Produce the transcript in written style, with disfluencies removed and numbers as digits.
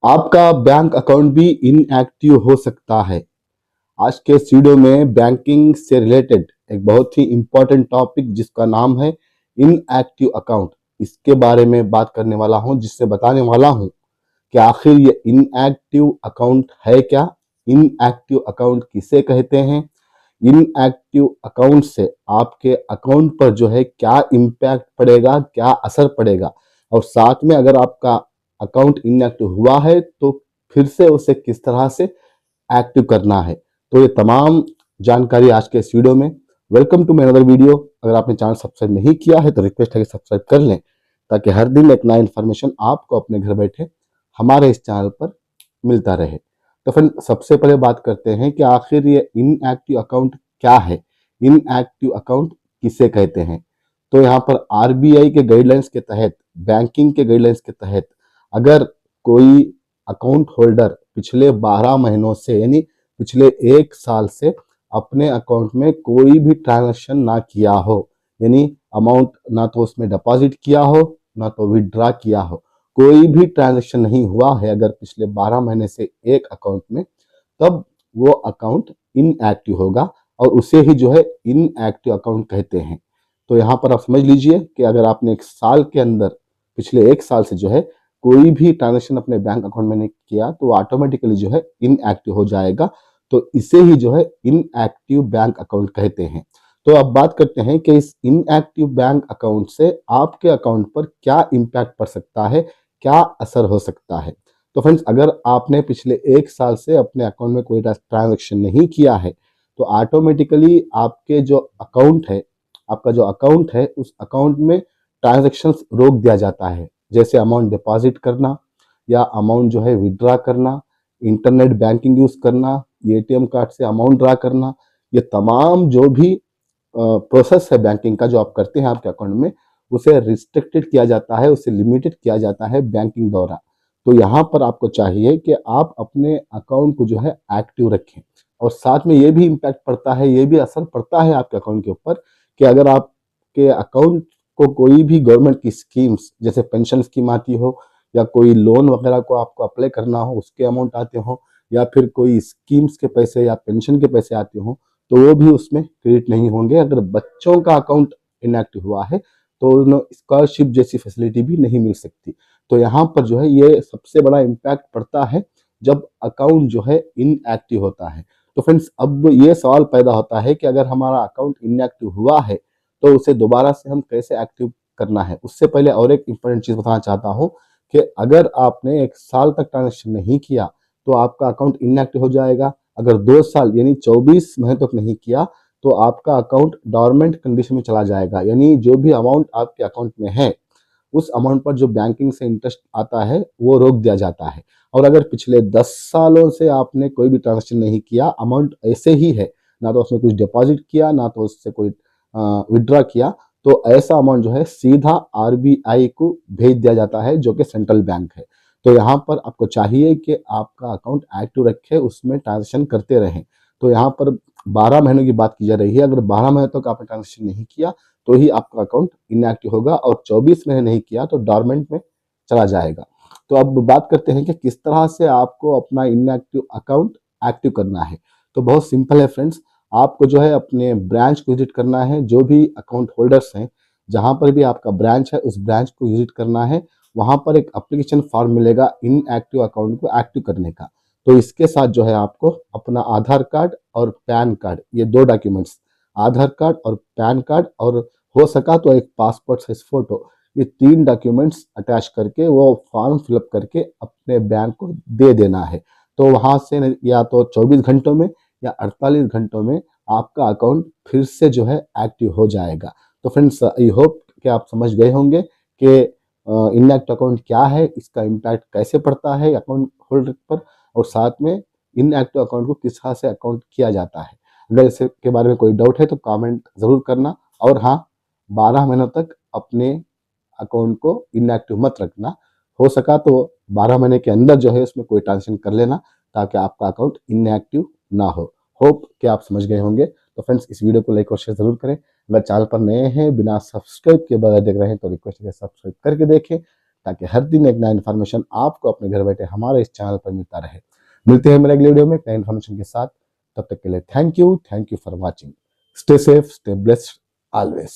आपका bank account भी inactive हो सकता है। आज के इस वीडियो में बैंकिंग से रिलेटेड एक बहुत ही इंपॉर्टेंट टॉपिक जिसका नाम है इनएक्टिव अकाउंट, इसके बारे में बात करने वाला हूं, जिससे बताने वाला हूं कि आखिर ये इनएक्टिव अकाउंट है क्या, इनएक्टिव अकाउंट किसे कहते हैं, इनएक्टिव अकाउंट से आपके अकाउंट पर जो है क्या इम्पैक्ट पड़ेगा, क्या असर पड़ेगा, और साथ में अगर आपका अकाउंट इनएक्टिव हुआ है तो फिर से उसे किस तरह से एक्टिव करना है। तो ये तमाम जानकारी आज के इस वीडियो में। Welcome to my another video. अगर आपने चैनल सब्सक्राइब नहीं किया है तो रिक्वेस्ट है कि सब्सक्राइब कर लें, ताकि हर दिन एक नया इन्फॉर्मेशन आपको अपने घर बैठे हमारे इस चैनल पर मिलता रहे। तो फिर सबसे पहले बात करते हैं कि आखिर ये इनएक्टिव अकाउंट क्या है, इनएक्टिव अकाउंट किसे कहते हैं। तो यहाँ पर आरबीआई के गाइडलाइंस के तहत, बैंकिंग के गाइडलाइंस के तहत, अगर कोई अकाउंट होल्डर पिछले 12 महीनों से यानी पिछले 1 साल से अपने अकाउंट में कोई भी ट्रांजैक्शन ना किया हो, यानी अमाउंट ना तो उसमें डिपॉजिट किया हो ना तो विड्रॉ किया हो, कोई भी ट्रांजैक्शन नहीं हुआ है अगर पिछले 12 महीने से एक अकाउंट में, तब वो अकाउंट इनएक्टिव होगा और उसे ही जो है इनएक्टिव अकाउंट कहते हैं। तो यहाँ पर आप समझ लीजिए कि अगर आपने 1 साल के अंदर, पिछले 1 साल से जो है कोई भी ट्रांजेक्शन अपने बैंक अकाउंट में नहीं किया तो ऑटोमेटिकली जो है इनएक्टिव हो जाएगा। तो इसे ही जो है इनएक्टिव बैंक अकाउंट कहते हैं। तो अब बात करते हैं कि इस इनएक्टिव बैंक अकाउंट से आपके अकाउंट पर क्या इम्पैक्ट पड़ सकता है, क्या असर हो सकता है। तो फ्रेंड्स, अगर आपने पिछले 1 साल से अपने अकाउंट में कोई ट्रांजेक्शन नहीं किया है तो ऑटोमेटिकली आपके जो अकाउंट है, आपका जो अकाउंट है उस अकाउंट में ट्रांजेक्शन्स रोक दिया जाता है। जैसे अमाउंट डिपॉजिट करना या अमाउंट जो है विड्रॉ करना, इंटरनेट बैंकिंग यूज करना, एटीएम कार्ड से अमाउंट ड्रा करना, ये तमाम जो भी प्रोसेस है बैंकिंग का जो आप करते हैं आपके अकाउंट में, उसे रिस्ट्रिक्टेड किया जाता है, उसे लिमिटेड किया जाता है बैंकिंग द्वारा। तो यहाँ पर आपको चाहिए कि आप अपने अकाउंट को जो है एक्टिव रखें, और साथ में ये भी इम्पैक्ट पड़ता है, ये भी असर पड़ता है आपके अकाउंट के ऊपर कि अगर आपके अकाउंट को कोई भी गवर्नमेंट की स्कीम्स जैसे पेंशन स्कीम आती हो, या कोई लोन वगैरह को आपको अप्लाई करना हो उसके अमाउंट आते हो, या फिर कोई स्कीम्स के पैसे या पेंशन के पैसे आते हो, तो वो भी उसमें क्रेडिट नहीं होंगे। अगर बच्चों का अकाउंट इनएक्टिव हुआ है तो उन्हें स्कॉलरशिप जैसी फैसिलिटी भी नहीं मिल सकती। तो यहाँ पर जो है ये सबसे बड़ा इम्पैक्ट पड़ता है जब अकाउंट जो है इनएक्टिव होता है। तो फ्रेंड्स, अब ये सवाल पैदा होता है कि अगर हमारा अकाउंट इनएक्टिव हुआ है तो उसे दोबारा से हम कैसे एक्टिव करना है। उससे पहले और एक इम्पोर्टेंट चीज बताना चाहता हूँ कि अगर आपने 1 साल तक ट्रांजेक्शन नहीं किया तो आपका अकाउंट इनएक्टिव हो जाएगा। अगर 2 साल यानी 24 महीने तक नहीं किया तो आपका अकाउंट डॉर्मेंट कंडीशन में चला जाएगा, यानी जो भी अमाउंट आपके अकाउंट में है उस अमाउंट पर जो बैंकिंग से इंटरेस्ट आता है वो रोक दिया जाता है। और अगर पिछले 10 सालों से आपने कोई भी ट्रांजेक्शन नहीं किया, अमाउंट ऐसे ही है, ना तो उसमें कुछ डिपॉजिट किया ना तो उससे कोई विड्रॉ किया, तो ऐसा अमाउंट जो है सीधा आरबीआई को भेज दिया जाता है, जो कि सेंट्रल बैंक है। तो यहाँ पर आपको चाहिए कि आपका अकाउंट एक्टिव रखे, उसमें ट्रांजेक्शन करते रहें। तो यहाँ पर 12 महीनों की बात की जा रही है। अगर 12 महीने तक आपने ट्रांजेक्शन नहीं किया तो ही आपका अकाउंट इनएक्टिव होगा, और 24 महीने नहीं किया तो डॉर्मेंट में चला जाएगा। तो अब बात करते हैं कि किस तरह से आपको अपना इनएक्टिव अकाउंट एक्टिव करना है। तो बहुत सिंपल है फ्रेंड्स, आपको जो है अपने ब्रांच को विजिट करना है। जो भी अकाउंट होल्डर्स हैं, जहां पर भी आपका ब्रांच है उस ब्रांच को विजिट करना है। वहां पर एक एप्लीकेशन फॉर्म मिलेगा इनएक्टिव अकाउंट को एक्टिव करने का। तो इसके साथ जो है आपको अपना आधार कार्ड और पैन कार्ड, ये 2 डॉक्यूमेंट्स, आधार कार्ड और पैन कार्ड, और हो सका तो एक पासपोर्ट साइज फोटो, ये 3 डॉक्यूमेंट्स अटैच करके वो फॉर्म फिलअप करके अपने बैंक को दे देना है। तो वहां से या तो 24 घंटों में या 48 घंटों में आपका अकाउंट फिर से जो है एक्टिव हो जाएगा। तो फ्रेंड्स, आई होप कि आप समझ गए होंगे कि इनएक्टिव अकाउंट क्या है, इसका इम्पैक्ट कैसे पड़ता है अकाउंट होल्डर पर, और साथ में इनएक्टिव अकाउंट को किस तरह से अकाउंट किया जाता है। अगर इसके बारे में कोई डाउट है तो कमेंट ज़रूर करना। और हाँ, 12 महीनों तक अपने अकाउंट को इनएक्टिव मत रखना। हो सका तो 12 महीने के अंदर जो है उसमें कोई ट्रांजेक्शन कर लेना, ताकि आपका अकाउंट इनएक्टिव ना हो। होप कि आप समझ गए होंगे। तो फ्रेंड्स, इस वीडियो को लाइक और शेयर जरूर करें। अगर चैनल पर नए हैं, बिना सब्सक्राइब के बगैर देख रहे हैं, तो रिक्वेस्ट है सब्सक्राइब करके देखें, ताकि हर दिन एक नया इन्फॉर्मेशन आपको अपने घर बैठे हमारे इस चैनल पर मिलता रहे। मिलते हैं मेरे अगले वीडियो में एक नए इन्फॉर्मेशन के साथ। तब तक के लिए thank you for watching. Stay safe, stay blessed always.